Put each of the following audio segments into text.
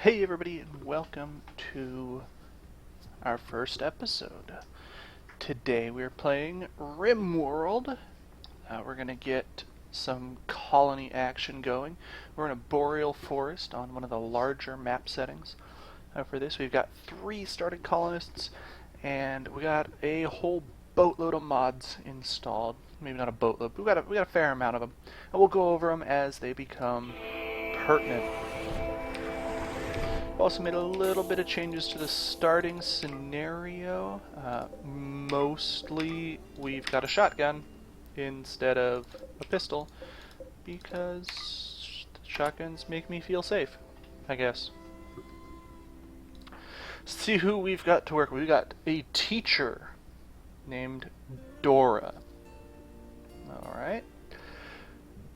Hey everybody, and welcome to our first episode. Today we're playing RimWorld. We're going to get some colony action going. We're in a boreal forest on one of the larger map settings. For this we've got 3 started colonists, and we got a whole boatload of mods installed. Maybe not a boatload, but we got a fair amount of them. And we'll go over them as they become pertinent. Also made a little bit of changes to the starting scenario. Mostly we've got a shotgun instead of a pistol because shotguns make me feel safe, I guess. See who we've got to work with. We've got a teacher named Dora. Alright.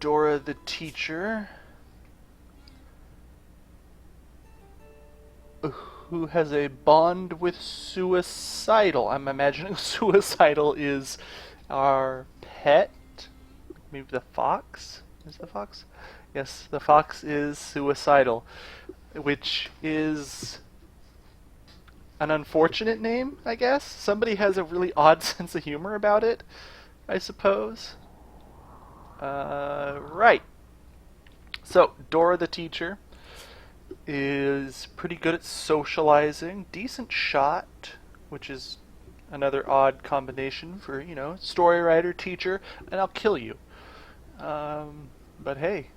Dora the teacher, who has a bond with Suicidal. I'm imagining Suicidal is our pet. Maybe the fox? Is the fox? Yes, the fox is Suicidal, which is an unfortunate name, I guess. Somebody has a really odd sense of humor about it, I suppose. Right. So, Dora the teacher is pretty good at socializing, decent shot, which is another odd combination for, story writer, teacher, and I'll kill you. But hey,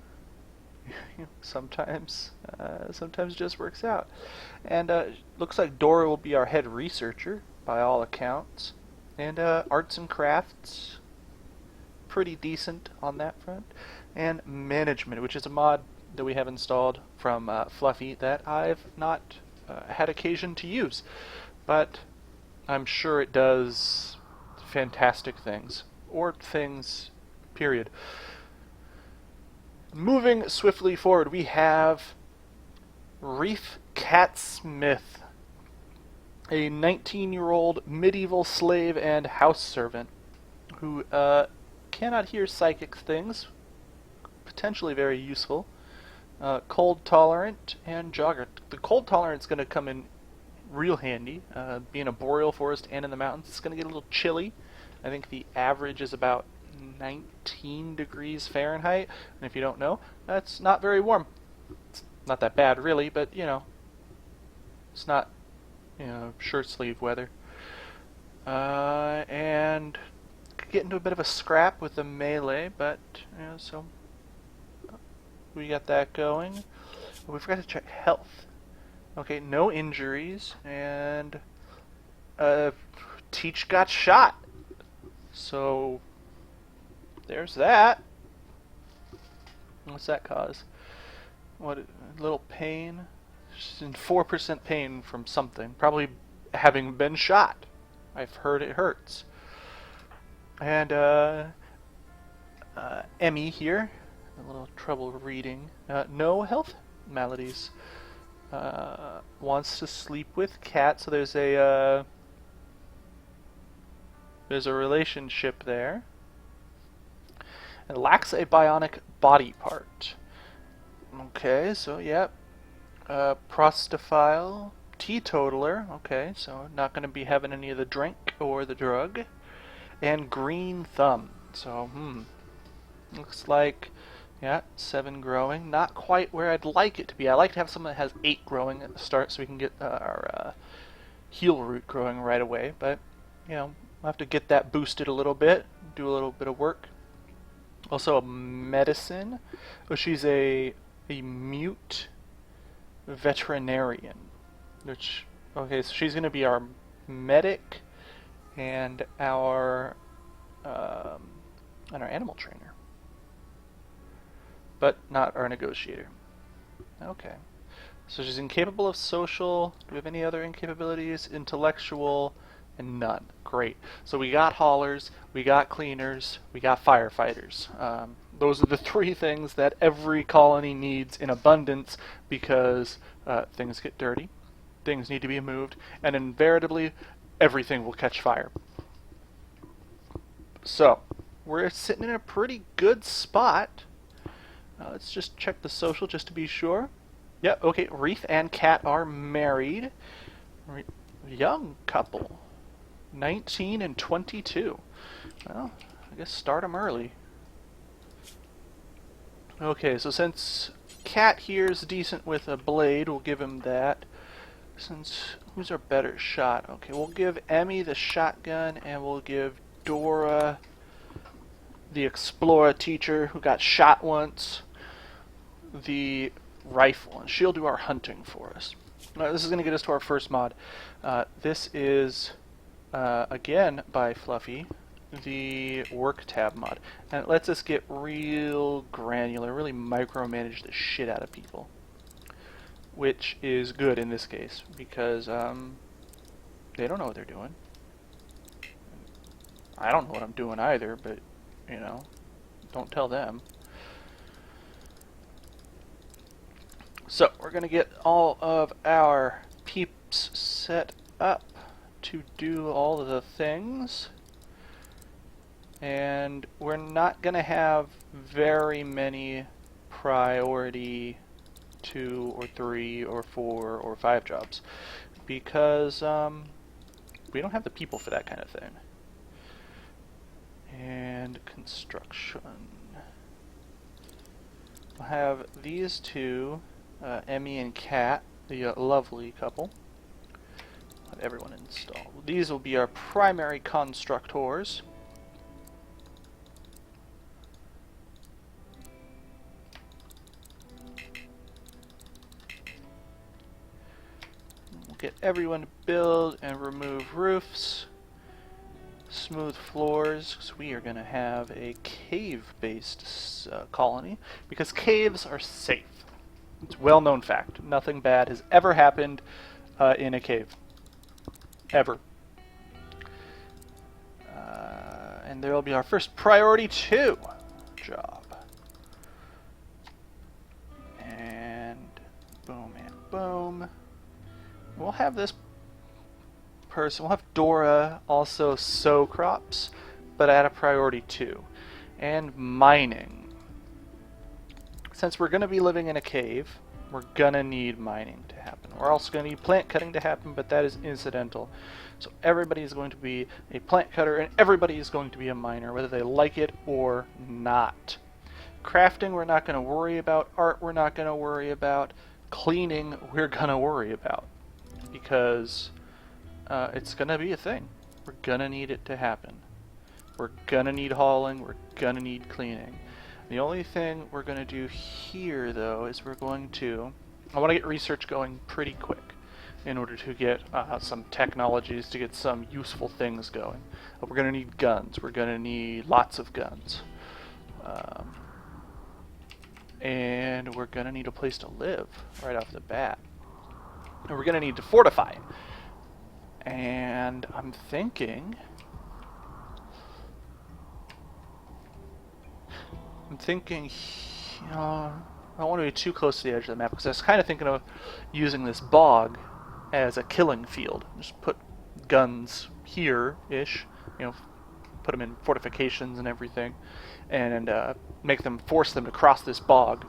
sometimes it just works out. And looks like Dora will be our head researcher, by all accounts. And arts and crafts, pretty decent on that front. And management, which is a mod that we have installed from Fluffy that I've not had occasion to use, but I'm sure it does fantastic things, or things, period. Moving swiftly forward, we have Reef Cat Smith, a 19-year-old medieval slave and house servant who cannot hear psychic things, potentially very useful. Cold tolerant and jogger. The cold tolerant's going to come in real handy. Being a boreal forest and in the mountains, it's going to get a little chilly. I think the average is about 19 degrees Fahrenheit. And if you don't know, that's not very warm. It's not that bad, really, but it's not shirt sleeve weather. And could get into a bit of a scrap with the melee, but so we got that going. We forgot to check health. Okay, no injuries, and Teach got shot. So there's that. What's that cause? What, a little pain? She's in 4% pain from something. Probably having been shot. I've heard it hurts. And Emmy here, a little trouble reading. No health maladies. Wants to sleep with cat, so there's a relationship there. And lacks a bionic body part. Okay, so yep. Prostophile, teetotaler. Okay, so not going to be having any of the drink or the drug. And green thumb. So looks like 7 growing. Not quite where I'd like it to be. I like to have something that has 8 growing at the start so we can get our heal root growing right away. But, we'll have to get that boosted a little bit, do a little bit of work. Also a medicine. Oh, she's a mute veterinarian. Okay, so she's going to be our medic and our animal trainer. But not our negotiator. Okay. So she's incapable of social. Do we have any other incapabilities? Intellectual, and none. Great. So we got haulers, we got cleaners, we got firefighters. Those are the 3 things that every colony needs in abundance because things get dirty, things need to be moved, and invariably everything will catch fire. So, we're sitting in a pretty good spot. Let's just check the social just to be sure. Yeah, okay, Reef and Cat are married. Young couple. 19 and 22. Well, I guess start them early. Okay, so since Cat here is decent with a blade, we'll give him that. Since, who's our better shot? Okay, we'll give Emmy the shotgun, and we'll give Dora the explorer teacher who got shot once the rifle, and she'll do our hunting for us. This is going to get us to our first mod. This is, again, by Fluffy, the work tab mod. And it lets us get real granular, really micromanage the shit out of people. Which is good in this case, because they don't know what they're doing. I don't know what I'm doing either, but, you know, don't tell them. So, we're going to get all of our peeps set up to do all of the things. And we're not going to have very many priority 2 or 3 or 4 or 5 jobs because we don't have the people for that kind of thing. And construction. We'll have these two, Emmy and Cat, the lovely couple. Have everyone installed. These will be our primary constructors. Get everyone to build and remove roofs, smooth floors, because we are going to have a cave-based colony, because caves are safe. It's a well-known fact. Nothing bad has ever happened in a cave. Ever. And there will be our first priority 2 job. And boom and boom. We'll have this person, we'll have Dora also sow crops, but at a priority 2. And mining. Since we're going to be living in a cave, we're going to need mining to happen. We're also going to need plant cutting to happen, but that is incidental. So everybody is going to be a plant cutter, and everybody is going to be a miner, whether they like it or not. Crafting, we're not going to worry about. Art, we're not going to worry about. Cleaning, we're going to worry about. Because it's going to be a thing. We're going to need it to happen. We're going to need hauling. We're going to need cleaning. The only thing we're going to do here, though, is we're going to... I want to get research going pretty quick in order to get some technologies, to get some useful things going. We're going to need guns. We're going to need lots of guns. And we're going to need a place to live right off the bat. And we're going to need to fortify. And I'm thinking... you know, I don't want to be too close to the edge of the map, because I was kind of thinking of using this bog as a killing field. Just put guns here-ish, you know, put them in fortifications and everything, and force them to cross this bog,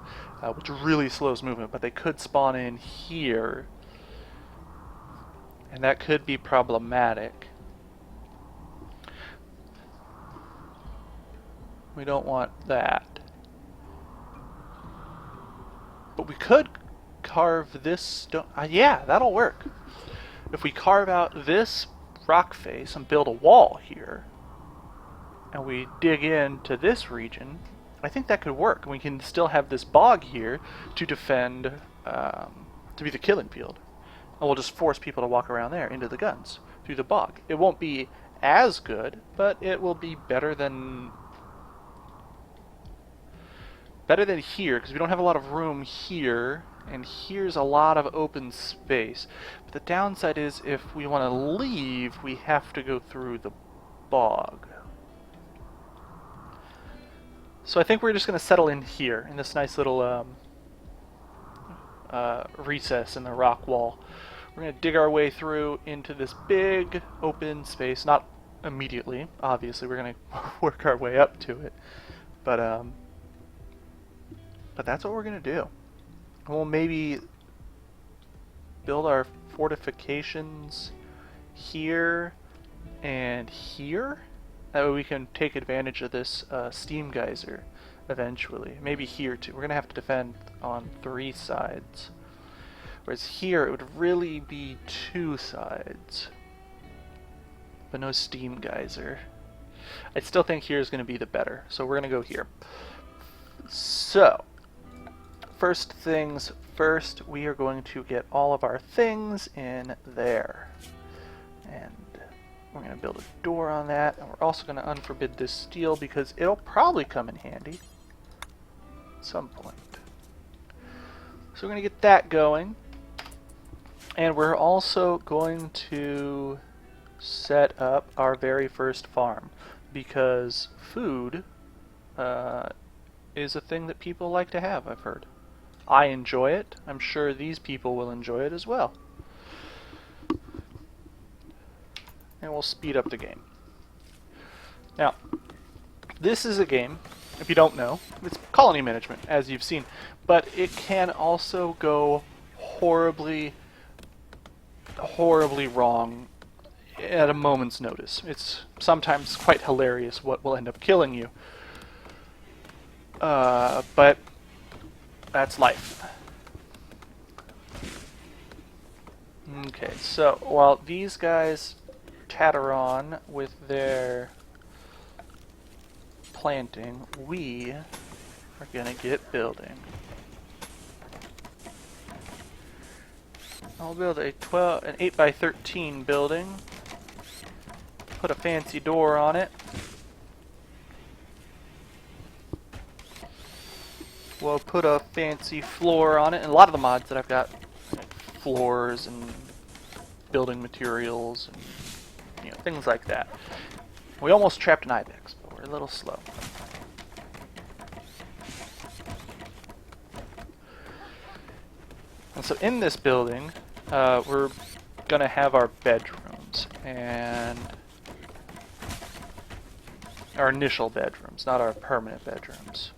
which really slows movement, but they could spawn in here. And that could be problematic. We don't want that. But we could carve this stone. Yeah, that'll work. If we carve out this rock face and build a wall here, and we dig into this region, I think that could work. And we can still have this bog here to defend, to be the killing field. And we'll just force people to walk around there into the guns through the bog. It won't be as good, but it will be better than here, because we don't have a lot of room here, and here's a lot of open space. But the downside is, if we want to leave, we have to go through the bog. So I think we're just going to settle in here, in this nice little recess in the rock wall. We're going to dig our way through into this big open space. Not immediately, obviously. We're going to work our way up to it. But that's what we're going to do. We'll maybe build our fortifications here and here. That way we can take advantage of this steam geyser eventually. Maybe here too. We're going to have to defend on 3 sides. Whereas here it would really be 2 sides. But no steam geyser. I still think here is going to be the better. So we're going to go here. So, first things first, we are going to get all of our things in there. And we're going to build a door on that. And we're also going to unforbid this steel because it'll probably come in handy at some point. So we're going to get that going. And we're also going to set up our very first farm because food is a thing that people like to have, I've heard. I enjoy it. I'm sure these people will enjoy it as well. And we'll speed up the game. Now, this is a game, if you don't know, it's colony management, as you've seen, but it can also go horribly wrong at a moment's notice. It's sometimes quite hilarious what will end up killing you. But that's life. Okay, so while these guys tatter on with their planting, we are gonna get building. I'll build an 8x13 building. Put a fancy door on it. We'll put a fancy floor on it, and a lot of the mods that I've got, like floors and building materials and things like that. We almost trapped an ibex, but we're a little slow. And so in this building, we're gonna have our bedrooms and our initial bedrooms, not our permanent bedrooms.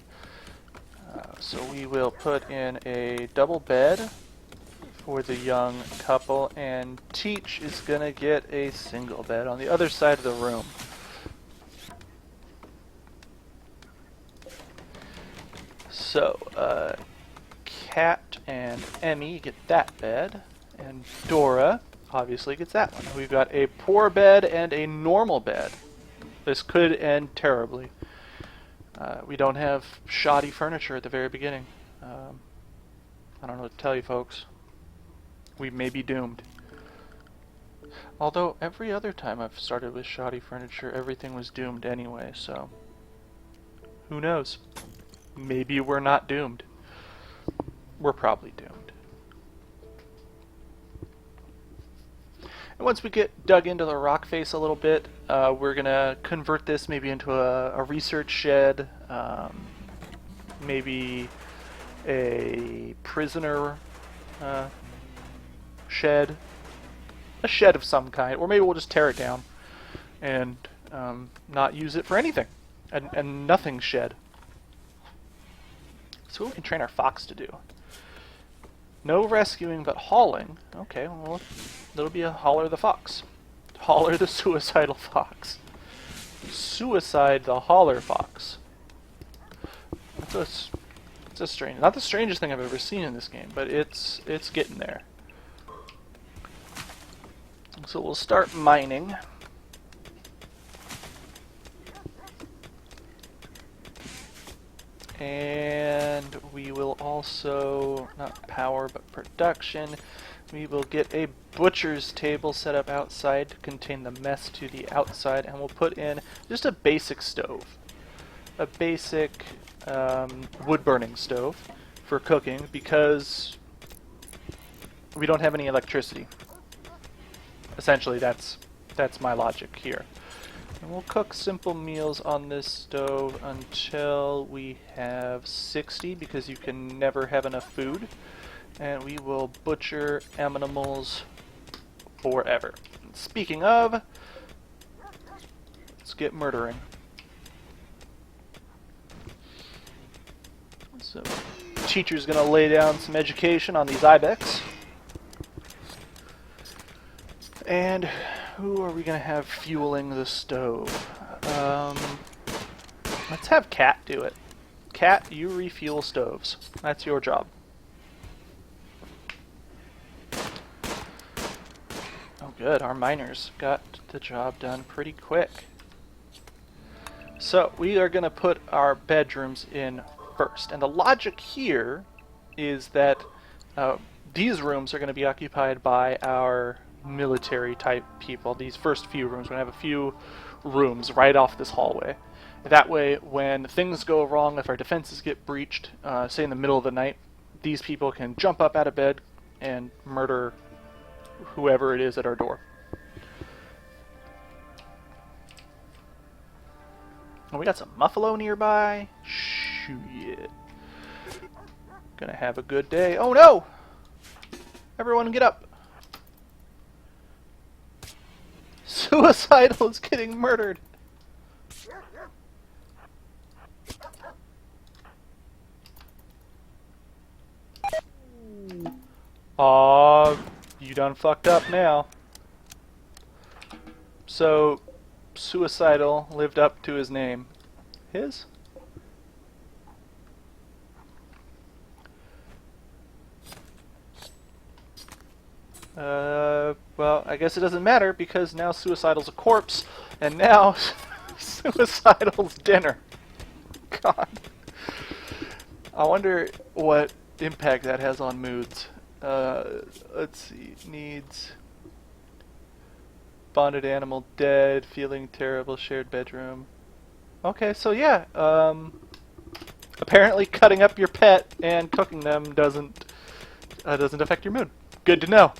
So we will put in a double bed for the young couple, and Teach is gonna get a single bed on the other side of the room. So, Kat and Emmy get that bed, and Dora obviously gets that one. We've got a poor bed and a normal bed. This could end terribly. We don't have shoddy furniture at the very beginning. I don't know what to tell you, folks. We may be doomed. Although every other time I've started with shoddy furniture, everything was doomed anyway, so who knows? Maybe we're not doomed. We're probably doomed. And once we get dug into the rock face a little bit, we're going to convert this maybe into a research shed, maybe a prisoner shed, a shed of some kind, or maybe we'll just tear it down and not use it for anything, and nothing shed. So what we can train our fox to do. No rescuing, but hauling. Okay, well, it'll be a hauler the fox. Hauler the suicidal fox. Suicide the hauler fox. It's a strange, not the strangest thing I've ever seen in this game, but it's getting there. So we'll start mining. And we will also, not power, but production, we will get a butcher's table set up outside to contain the mess to the outside, and we'll put in just a basic stove. A basic wood-burning stove for cooking, because we don't have any electricity. Essentially, that's my logic here. And we'll cook simple meals on this stove until we have 60, because you can never have enough food. And we will butcher animals forever. And speaking of, let's get murdering. So, teacher's gonna lay down some education on these ibex. And who are we going to have fueling the stove? Let's have Cat do it. Cat, you refuel stoves. That's your job. Oh good, our miners got the job done pretty quick. So we are going to put our bedrooms in first. And the logic here is that these rooms are going to be occupied by our military type people. These first few rooms, we're going to have a few rooms right off this hallway. That way, when things go wrong, if our defenses get breached, say in the middle of the night, these people can jump up out of bed and murder whoever it is at our door. Oh, we got some muffalo nearby. Shit. Gonna have a good day. Oh no! Everyone get up! Suicidal is getting murdered! Aw, you done fucked up now. So, Suicidal lived up to his name. His? Well, I guess it doesn't matter because now Suicidal's a corpse, and now Suicidal's dinner. God. I wonder what impact that has on moods. Let's see. Needs. Bonded animal dead, feeling terrible, shared bedroom. Okay, so yeah, apparently cutting up your pet and cooking them doesn't affect your mood. Good to know.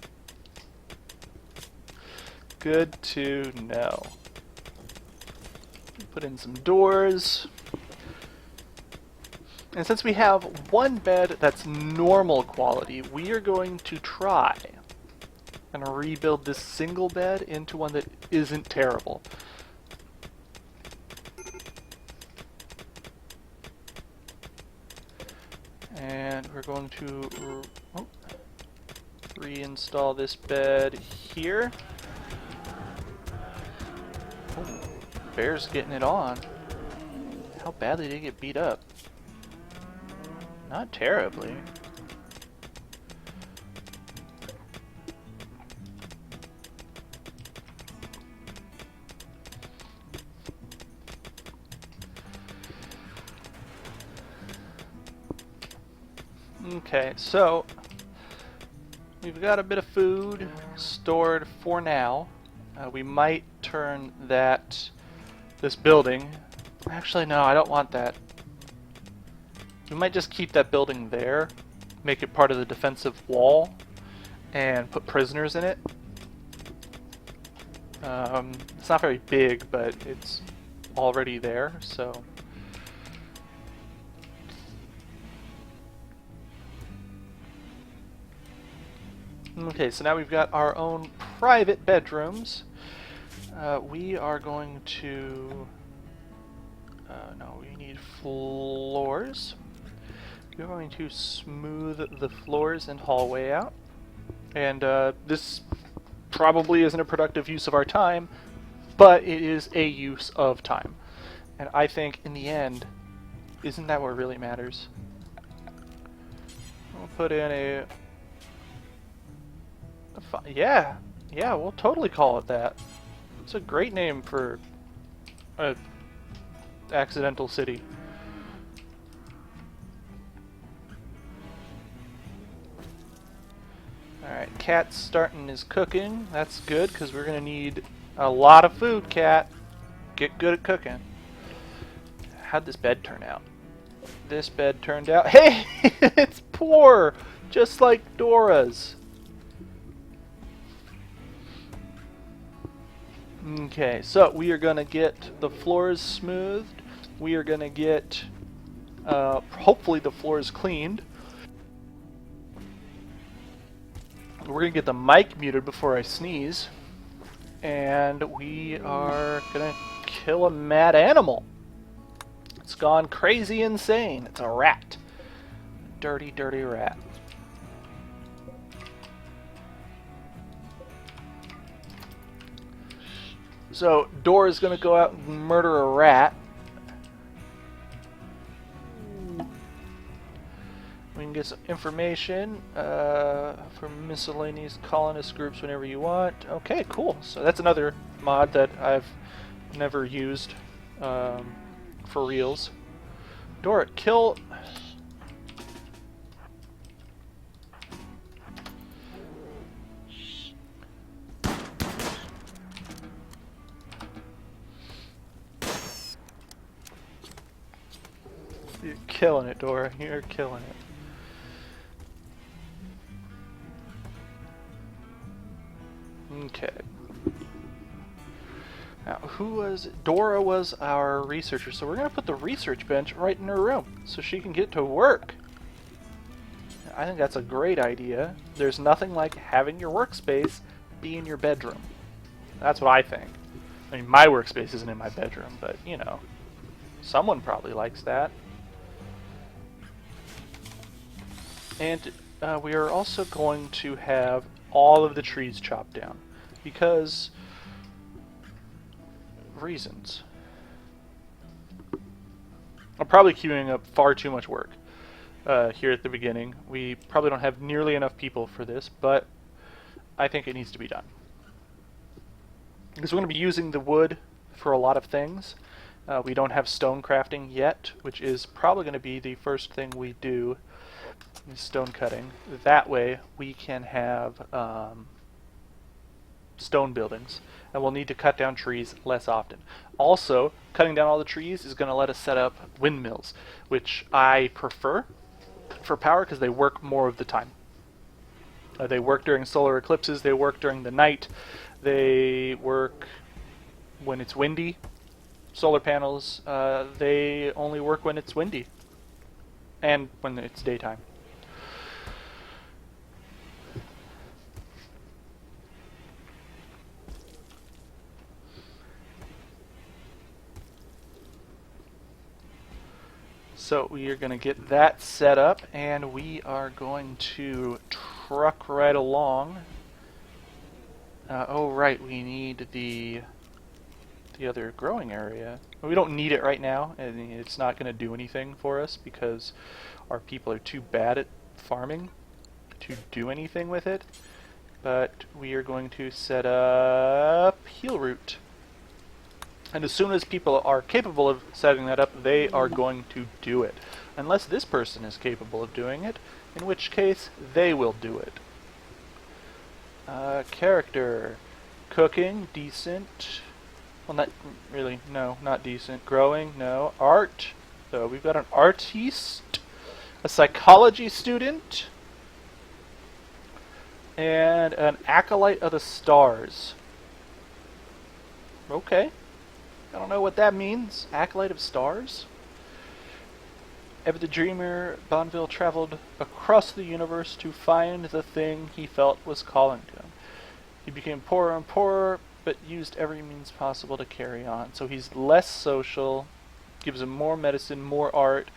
Good to know. Put in some doors. And since we have one bed that's normal quality, we are going to try and rebuild this single bed into one that isn't terrible. And we're going to reinstall this bed here. Oh, bear's getting it on. How badly did it get beat up? Not terribly. Okay, so we've got a bit of food stored for now. We might turn this building. Actually, no, I don't want that. We might just keep that building there, make it part of the defensive wall, and put prisoners in it. It's not very big, but it's already there, so. Okay, so now we've got our own private bedrooms. We are going to... no, we need floors. We're going to smooth the floors and hallway out. And this probably isn't a productive use of our time, but it is a use of time. And I think, in the end, isn't that what really matters? We'll put in a yeah, we'll totally call it that. It's a great name for a accidental city. Alright, Cat's starting his cooking. That's good, because we're going to need a lot of food, Cat. Get good at cooking. How'd this bed turn out? This bed turned out... Hey! It's poor! Just like Dora's. Okay, so we are going to get the floors smoothed. We are going to get, hopefully the floors cleaned. We're going to get the mic muted before I sneeze. And we are going to kill a mad animal. It's gone crazy insane. It's a rat. Dirty, dirty rat. So Dora is going to go out and murder a rat. We can get some information from miscellaneous colonist groups whenever you want. Okay, cool. So that's another mod that I've never used for reals. Dora, kill... You're killing it, Dora. You're killing it. Okay. Now, Dora was our researcher, so we're going to put the research bench right in her room so she can get to work. I think that's a great idea. There's nothing like having your workspace be in your bedroom. That's what I think. I mean, my workspace isn't in my bedroom, but, you know, someone probably likes that. And we are also going to have all of the trees chopped down because reasons. I'm probably queuing up far too much work here at the beginning. We probably don't have nearly enough people for this, but I think it needs to be done. Because we're going to be using the wood for a lot of things. We don't have stone crafting yet, which is probably going to be the first thing we do, is stone cutting. That way we can have stone buildings, and we'll need to cut down trees less often. Also, cutting down all the trees is going to let us set up windmills, which I prefer for power because they work more of the time. They work during solar eclipses, they work during the night, they work when it's windy. Solar panels, they only work when it's windy and when it's daytime. So we are going to get that set up, and we are going to truck right along. Oh right, we need the other growing area. We don't need it right now, and it's not going to do anything for us because our people are too bad at farming to do anything with it. But we are going to set up heel root. And as soon as people are capable of setting that up, they are going to do it. Unless this person is capable of doing it, in which case they will do it. Character. Cooking, decent. Well, not really, no, not decent. Growing, no. Art. So we've got an artiste, a psychology student, and an acolyte of the stars. Okay. I don't know what that means. Acolyte of stars? Ever the dreamer, Bonneville traveled across the universe to find the thing he felt was calling to him. He became poorer and poorer, but used every means possible to carry on. So he's less social, gives him more medicine, more art,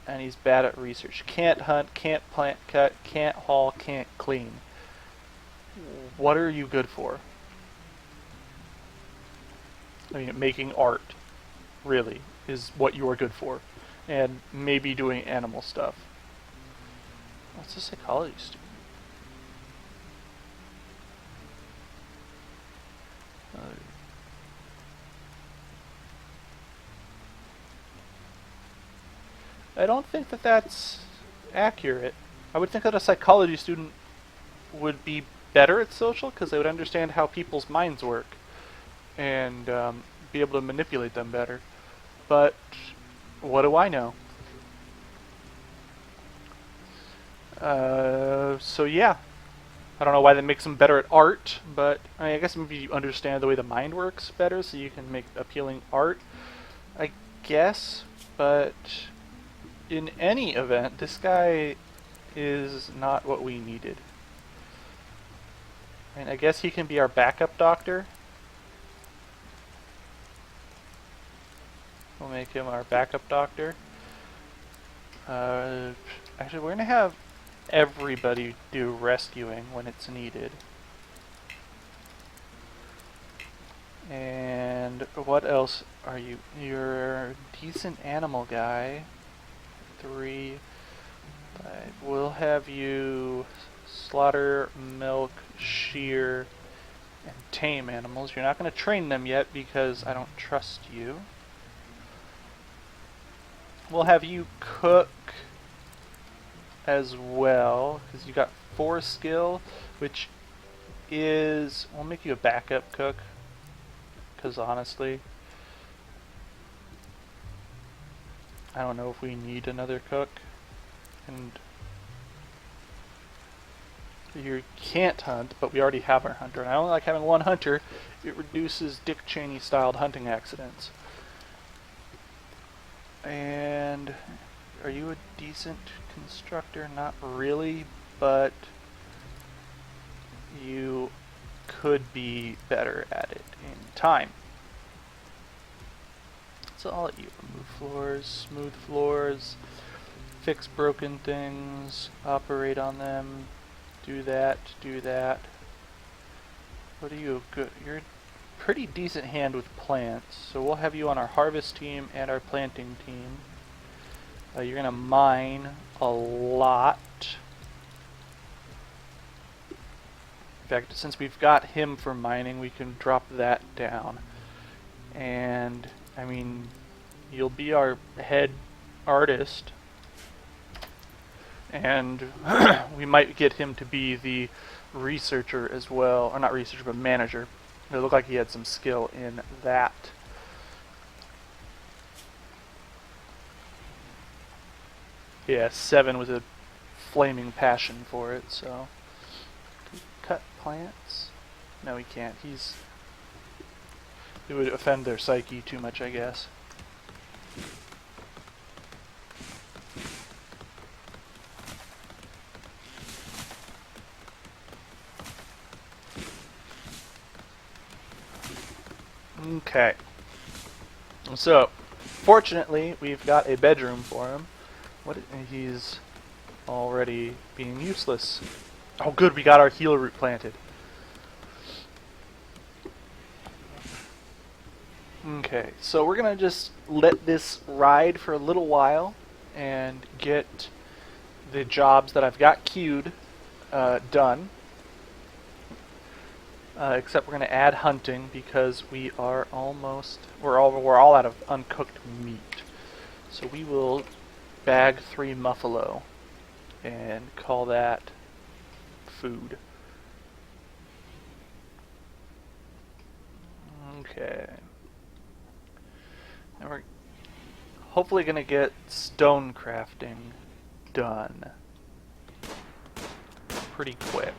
and he's bad at research. Can't hunt, can't plant cut, can't haul, can't clean. What are you good for? I mean, making art, really, is what you are good for. And maybe doing animal stuff. What's a psychology student? I don't think that that's accurate. I would think that a psychology student would be better at social because they would understand how people's minds work and be able to manipulate them better. But what do I know? So yeah. I don't know why that makes them better at art, but I guess maybe you understand the way the mind works better so you can make appealing art. I guess, but in any event, this guy is not what we needed. And I guess he can be our backup doctor. We'll make him our backup doctor. Actually, we're going to have everybody do rescuing when it's needed. And what else are you? You're a decent animal guy. 3, 5. We'll have you slaughter, milk, shear, and tame animals. You're not going to train them yet because I don't trust you. We'll have you cook as well because you got 4 skill, which is... We'll make you a backup cook because honestly, I don't know if we need another cook. And you can't hunt, but we already have our hunter. And I only like having one hunter. It reduces Dick Cheney styled hunting accidents. And are you a decent constructor? Not really, but you could be better at it in time. So I'll let you remove floors, smooth floors, fix broken things, operate on them, do that, do that. What are you good? You're a pretty decent hand with plants, so we'll have you on our harvest team and our planting team. You're gonna mine a lot. In fact, since we've got him for mining, we can drop that down. And, I mean, you'll be our head artist. And we might get him to be the researcher as well. Or not researcher, but manager. It looked like he had some skill in that. Yeah, 7 with a flaming passion for it, so... Can we cut plants? No, we can't. It would offend their psyche too much, I guess. Okay. So, fortunately, we've got a bedroom for him. He's already being useless. Oh good, we got our healer root planted. Okay, so we're gonna just let this ride for a little while and get the jobs that I've got queued done. Except we're gonna add hunting because we're all out of uncooked meat. So we will bag 3 muffalo and call that food. Okay. And we're hopefully gonna get stone crafting done pretty quick.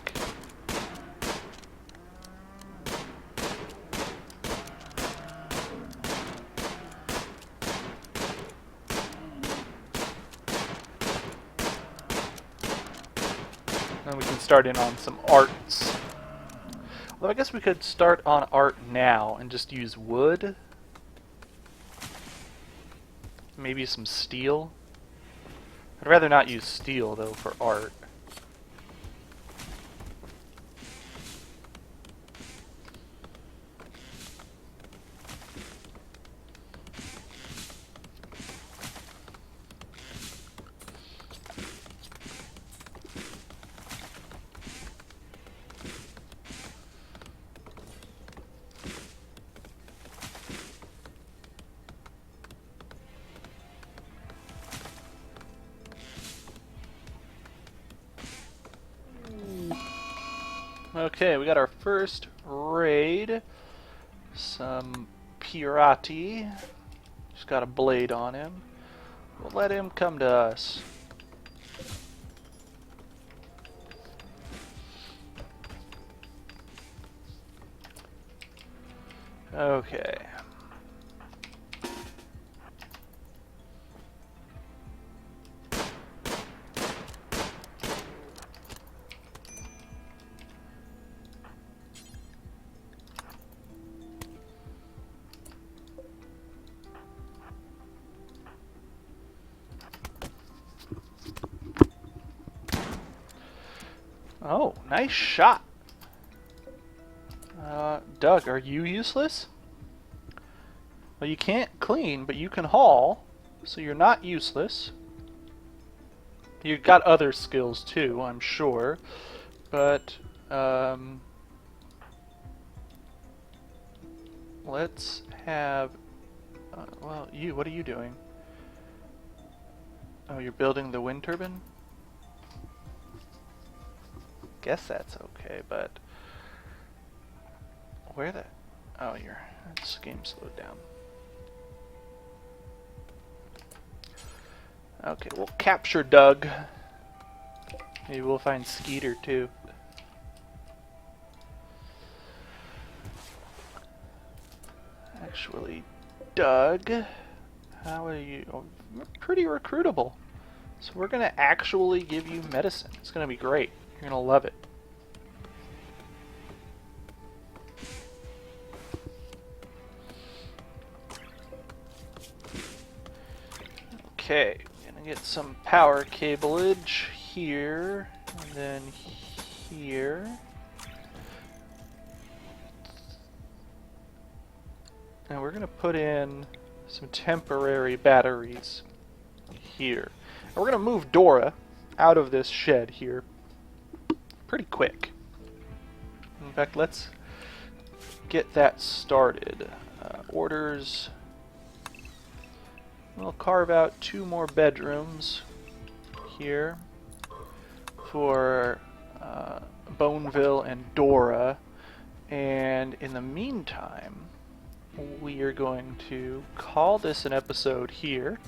Then we can start in on some arts. Although I guess we could start on art now and just use wood. Maybe some steel. I'd rather not use steel though for art. Okay, we got our first raid. Some pirati. Just got a blade on him. We'll let him come to us. Okay. Oh, nice shot. Doug, are you useless? Well, you can't clean, but you can haul, so you're not useless. You've got other skills too, I'm sure, but let's have. Well, what are you doing? Oh, you're building the wind turbine? Guess that's okay, but where the? Oh, this game slowed down. Okay, we'll capture Doug. Maybe we'll find Skeeter too. Actually, Doug, how are you? Oh, you're pretty recruitable. So we're gonna actually give you medicine. It's gonna be great. You're gonna love it. Okay, gonna get some power cableage here, and then here. And we're gonna put in some temporary batteries here. And we're gonna move Dora out of this shed here pretty quick. In fact, let's get that started. Orders. We'll carve out 2 more bedrooms here for Boneville and Dora. And in the meantime, we are going to call this an episode here.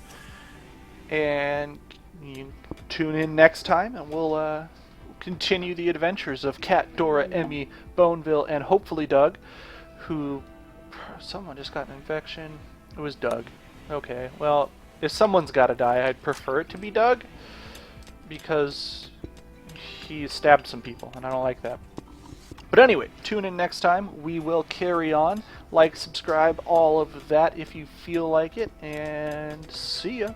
And you tune in next time and we'll continue the adventures of Cat, Dora, Emmy, Boneville, and hopefully Doug, who... Someone just got an infection. It was Doug. Okay, well, if someone's gotta die, I'd prefer it to be Doug, because he stabbed some people, and I don't like that. But anyway, tune in next time. We will carry on. Like, subscribe, all of that if you feel like it, and see ya.